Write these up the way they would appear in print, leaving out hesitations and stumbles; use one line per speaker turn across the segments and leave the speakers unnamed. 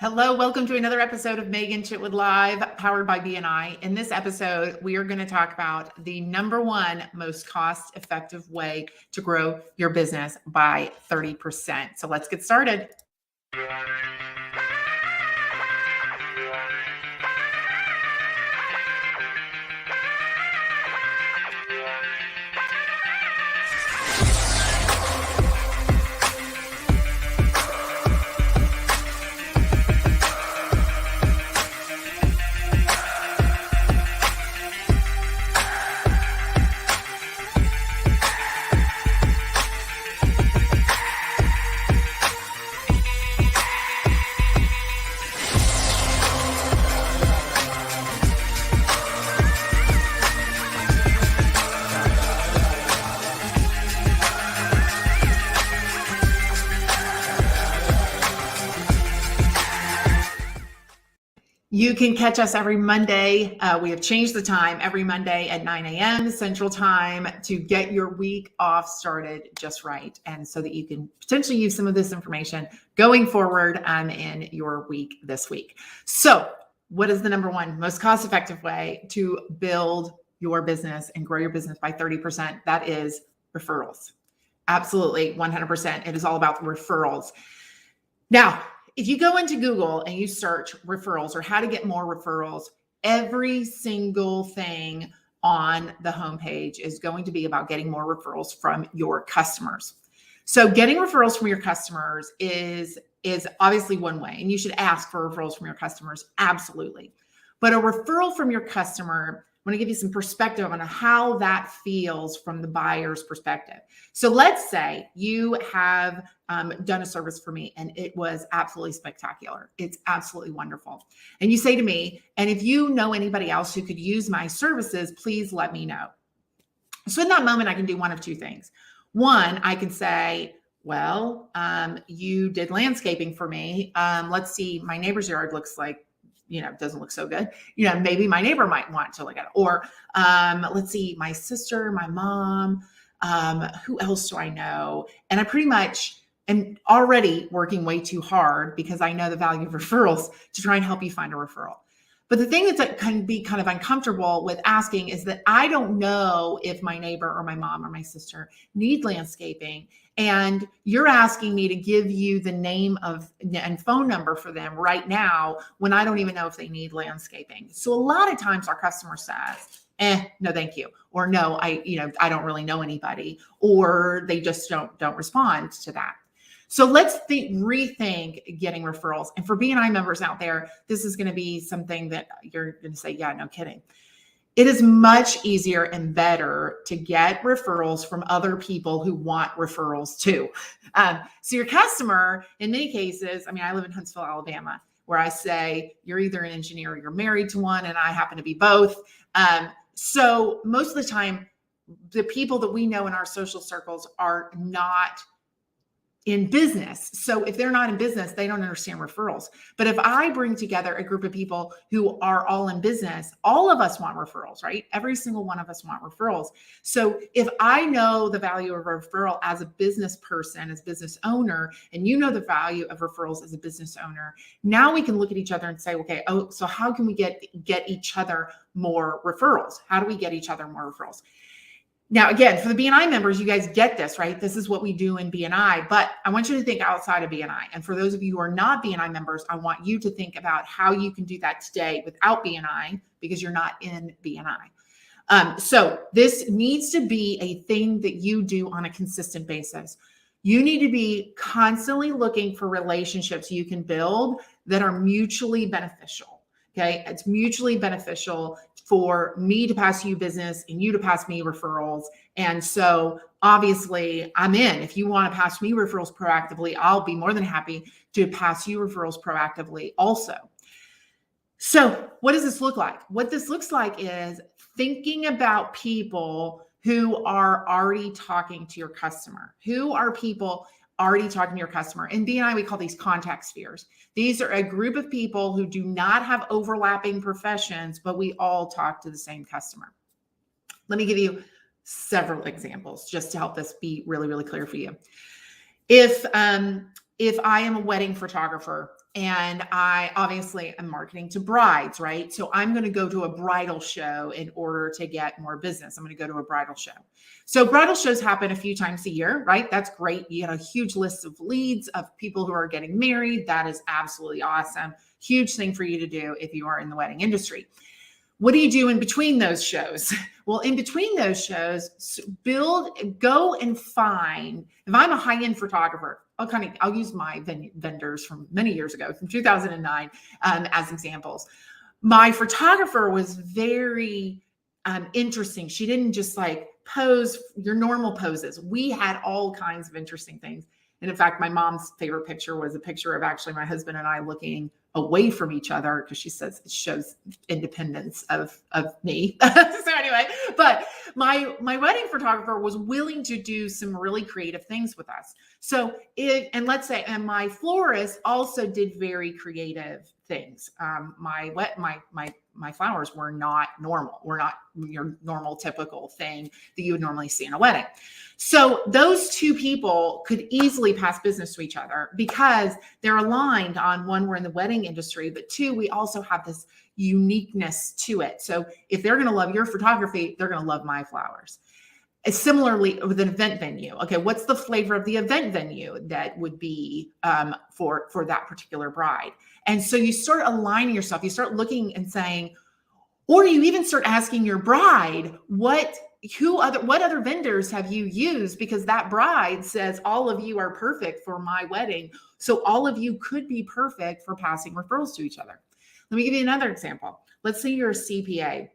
Hello, welcome to another episode of Megan Chitwood Live, powered by BNI. In this episode, we are going to talk about the number one most cost-effective way to grow your business by 30%. So let's get started. You can catch us every Monday. We have changed the time every Monday at 9 a.m. Central Time to get your week off started just right. And so that you can potentially use some of this information going forward in your week this week. So what is the number one most cost-effective way to build your business and grow your business by 30%? That is referrals. Absolutely, 100%. It is all about referrals. Now, if you go into Google and you search referrals or how to get more referrals, every single thing on the homepage is going to be about getting more referrals from your customers. So getting referrals from your customers is obviously one way, and you should ask for referrals from your customers, absolutely. But a referral from your customer, I want to give you some perspective on how that feels from the buyer's perspective. So let's say you have done a service for me and it was absolutely spectacular. It's absolutely wonderful. And you say to me, and if you know anybody else who could use my services, please let me know. So in that moment, I can do one of two things. One, I can say, well, you did landscaping for me. Let's see, my neighbor's yard looks like, doesn't look so good. Maybe my neighbor might want to look at it. Or let's see, my sister, my mom, who else do I know? And I pretty much am already working way too hard because I know the value of referrals to try and help you find a referral. But the thing that can be kind of uncomfortable with asking is that I don't know if my neighbor or my mom or my sister need landscaping. And you're asking me to give you the name of and phone number for them right now when I don't even know if they need landscaping. So a lot of times our customer says, no, thank you. Or no, I don't really know anybody, or they just don't respond to that. So let's rethink getting referrals. And for BNI members out there, this is going to be something that you're going to say, yeah, no kidding. It is much easier and better to get referrals from other people who want referrals too. So your customer, in many cases, I live in Huntsville, Alabama, where I say you're either an engineer or you're married to one, and I happen to be both. So most of the time, the people that we know in our social circles are not in business. So if they're not in business, they don't understand referrals. But if I bring together a group of people who are all in business, all of us want referrals, right? Every single one of us want referrals. So if I know the value of a referral as a business person, as business owner, and you know the value of referrals as a business owner, now we can look at each other and say, okay, so how can we get each other more referrals? How do we get each other more referrals? Now, again, for the BNI members, you guys get this, right? This is what we do in BNI, but I want you to think outside of BNI. And for those of you who are not BNI members, I want you to think about how you can do that today without BNI because you're not in BNI. So this needs to be a thing that you do on a consistent basis. You need to be constantly looking for relationships you can build that are mutually beneficial. Okay, it's mutually beneficial for me to pass you business and you to pass me referrals. And so obviously I'm in. If you want to pass me referrals proactively, I'll be more than happy to pass you referrals proactively also. So what does this look like? What this looks like is thinking about people who are already talking to your customer. Who are people already talking to your customer? In BNI, we call these contact spheres. These are a group of people who do not have overlapping professions, but we all talk to the same customer. Let me give you several examples just to help this be really, really clear for you. If if I am a wedding photographer and I obviously am marketing to brides, right? So I'm going to go to a bridal show in order to get more business. I'm going to go to a bridal show. So bridal shows happen a few times a year, right? That's great. You get a huge list of leads of people who are getting married. That is absolutely awesome. Huge thing for you to do if you are in the wedding industry. What do you do in between those shows? Well, in between those shows, go and find, if I'm a high-end photographer, I'll use my vendors from many years ago, from 2009, as examples. My photographer was very interesting. She didn't just like pose your normal poses. We had all kinds of interesting things. And in fact, my mom's favorite picture was a picture of actually my husband and I looking away from each other because she says it shows independence of me. So anyway, but my wedding photographer was willing to do some really creative things with us. So and my florist also did very creative things. My flowers were not normal. Were not your normal typical thing that you would normally see in a wedding. So those two people could easily pass business to each other because they're aligned on, one, we're in the wedding industry, but two, we also have this uniqueness to it. So if they're going to love your photography, they're going to love my flowers. Similarly with an event venue. Okay, what's the flavor of the event venue that would be for that particular bride? And so you start aligning yourself. You start looking and saying, or you even start asking your bride, what other vendors have you used? Because that bride says all of you are perfect for my wedding. So all of you could be perfect for passing referrals to each other. Let me give you another example. Let's say you're a CPA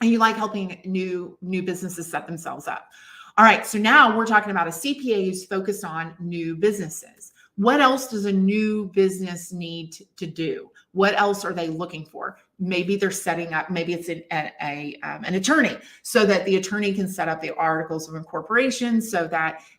and you like helping new businesses set themselves up. All right, so now we're talking about a CPA who's focused on new businesses. What else does a new business need to do? What else are they looking for? Maybe they're setting up, maybe it's an attorney, so that the attorney can set up the articles of incorporation,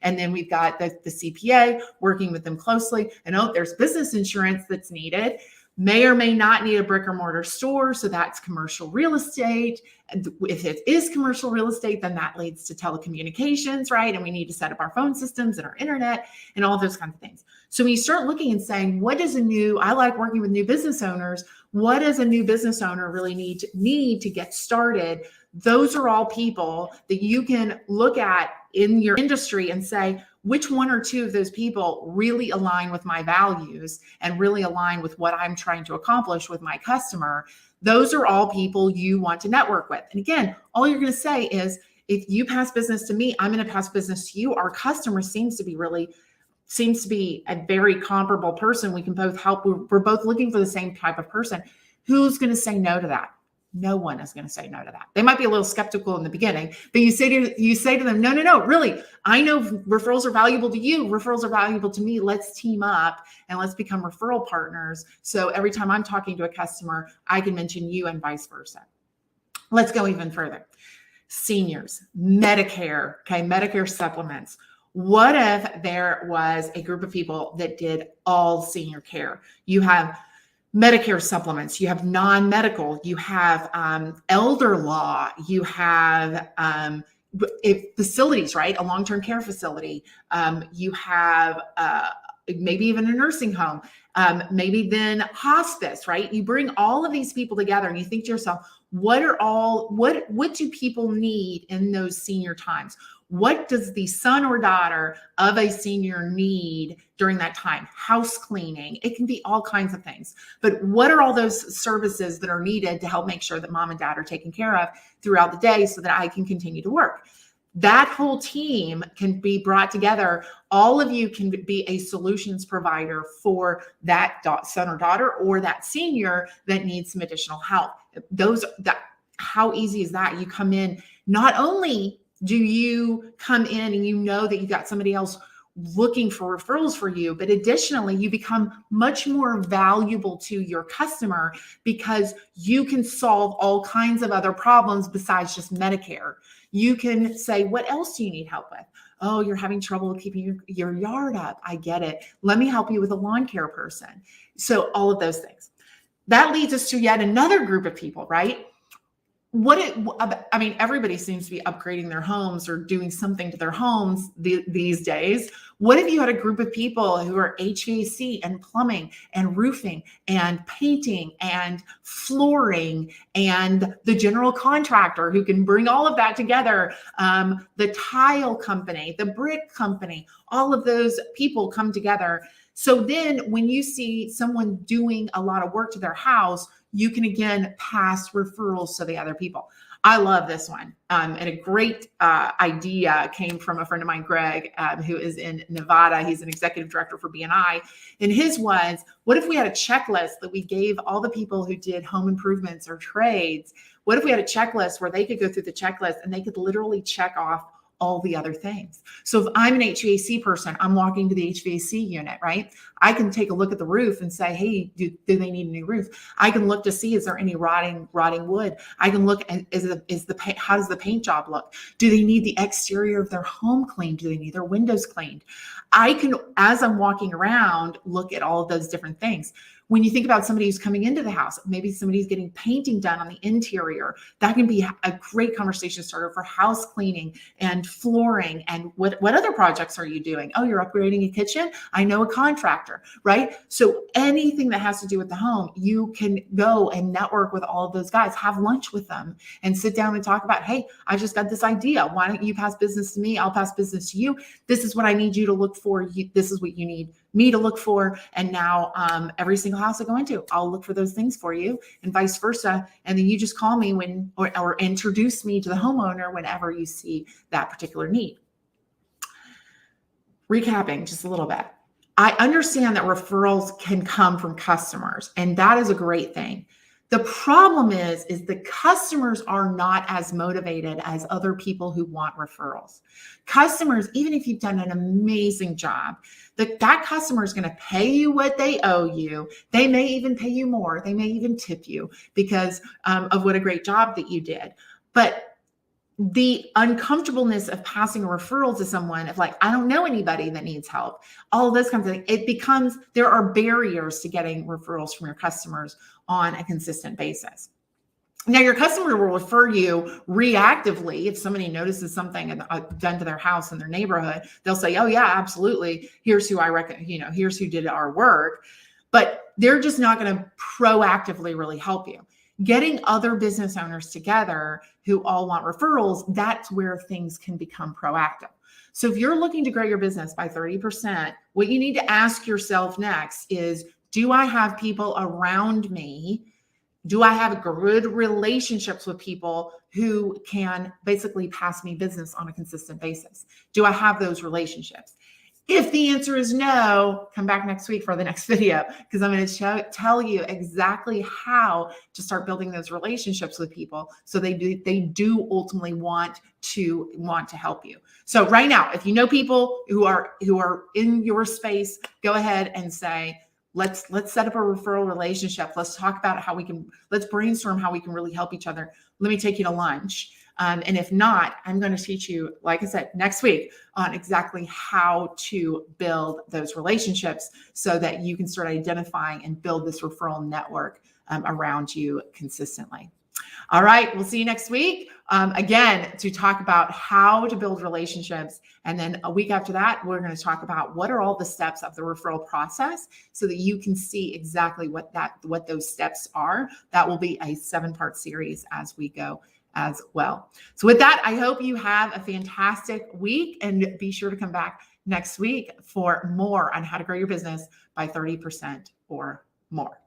and then we've got the CPA working with them closely. And there's business insurance that's needed. May or may not need a brick or mortar store. So that's commercial real estate. And if it is commercial real estate, then that leads to telecommunications, right? And we need to set up our phone systems and our internet and all those kinds of things. So when you start looking and saying, I like working with new business owners. What does a new business owner really need to get started? Those are all people that you can look at in your industry and say, which one or two of those people really align with my values and really align with what I'm trying to accomplish with my customer? Those are all people you want to network with. And again, all you're going to say is, if you pass business to me, I'm going to pass business to you. Our customer seems to be a very comparable person. We can both help. We're both looking for the same type of person. Who's going to say no to that? No one is going to say no to that. They might be a little skeptical in the beginning, but you say to them, no, really, I know referrals are valuable to you. Referrals are valuable to me. Let's team up and let's become referral partners. So every time I'm talking to a customer, I can mention you and vice versa. Let's go even further. Seniors, Medicare, Medicare supplements. What if there was a group of people that did all senior care? You have Medicare supplements, you have non-medical, you have elder law, you have facilities, right? A long-term care facility. You have maybe even a nursing home, maybe then hospice, right? You bring all of these people together and you think to yourself, what do people need in those senior times? What does the son or daughter of a senior need during that time? House cleaning. It can be all kinds of things. But what are all those services that are needed to help make sure that mom and dad are taken care of throughout the day so that I can continue to work? That whole team can be brought together. All of you can be a solutions provider for that son or daughter or that senior that needs some additional help. How easy is that? You come in, not only do you come in and you know that you got somebody else looking for referrals for you, but additionally, you become much more valuable to your customer because you can solve all kinds of other problems besides just Medicare. You can say, what else do you need help with? Oh, you're having trouble keeping your yard up. I get it. Let me help you with a lawn care person. So all of those things. That leads us to yet another group of people, right? I mean, everybody seems to be upgrading their homes or doing something to their homes these days. What if you had a group of people who are HVAC and plumbing and roofing and painting and flooring and the general contractor who can bring all of that together, the tile company, the brick company, all of those people come together. So then when you see someone doing a lot of work to their house, you can again pass referrals to the other people. I love this one. And a great idea came from a friend of mine, Greg, who is in Nevada. He's an executive director for BNI. And his was, what if we had a checklist that we gave all the people who did home improvements or trades? What if we had a checklist where they could go through the checklist and they could literally check off all the other things? So if I'm an HVAC person, I'm walking to the HVAC unit, right? I can take a look at the roof and say, hey, do they need a new roof? I can look to see, is there any rotting wood? I can look at, how does the paint job look? Do they need the exterior of their home cleaned? Do they need their windows cleaned? I can, as I'm walking around, look at all of those different things. When you think about somebody who's coming into the house, maybe somebody's getting painting done on the interior, that can be a great conversation starter for house cleaning and flooring. And what other projects are you doing? Oh, you're upgrading a kitchen? I know a contractor, right? So anything that has to do with the home, you can go and network with all of those guys, have lunch with them and sit down and talk about, hey, I just got this idea. Why don't you pass business to me? I'll pass business to you. This is what I need you to look for. This is what you need me to look for. And now every single house I go into, I'll look for those things for you and vice versa. And then you just call me or introduce me to the homeowner whenever you see that particular need. Recapping just a little bit. I understand that referrals can come from customers, and that is a great thing. The problem is the customers are not as motivated as other people who want referrals. Customers, even if you've done an amazing job, that customer is going to pay you what they owe you. They may even pay you more. They may even tip you because of what a great job that you did. But the uncomfortableness of passing a referral to someone of like, I don't know anybody that needs help, all of this kind of thing, it becomes, there are barriers to getting referrals from your customers on a consistent basis. Now, your customer will refer you reactively. If somebody notices something done to their house in their neighborhood, they'll say, oh yeah, absolutely. Here's who I reckon, here's who did our work. But they're just not going to proactively really help you. Getting other business owners together who all want referrals, that's where things can become proactive. So if you're looking to grow your business by 30%, what you need to ask yourself next is, do I have people around me? Do I have good relationships with people who can basically pass me business on a consistent basis? Do I have those relationships? If the answer is no, come back next week for the next video, because I'm going to tell you exactly how to start building those relationships with people so they do ultimately want to help you. So right now, if you know people who are in your space, go ahead and say, let's set up a referral relationship. Let's talk about let's brainstorm how we can really help each other. Let me take you to lunch. And if not, I'm going to teach you, like I said, next week on exactly how to build those relationships so that you can start identifying and build this referral network around you consistently. All right, we'll see you next week. Again, to talk about how to build relationships. And then a week after that, we're going to talk about what are all the steps of the referral process so that you can see exactly what those steps are. That will be a 7-part series as we go as well. So with that, I hope you have a fantastic week, and be sure to come back next week for more on how to grow your business by 30% or more.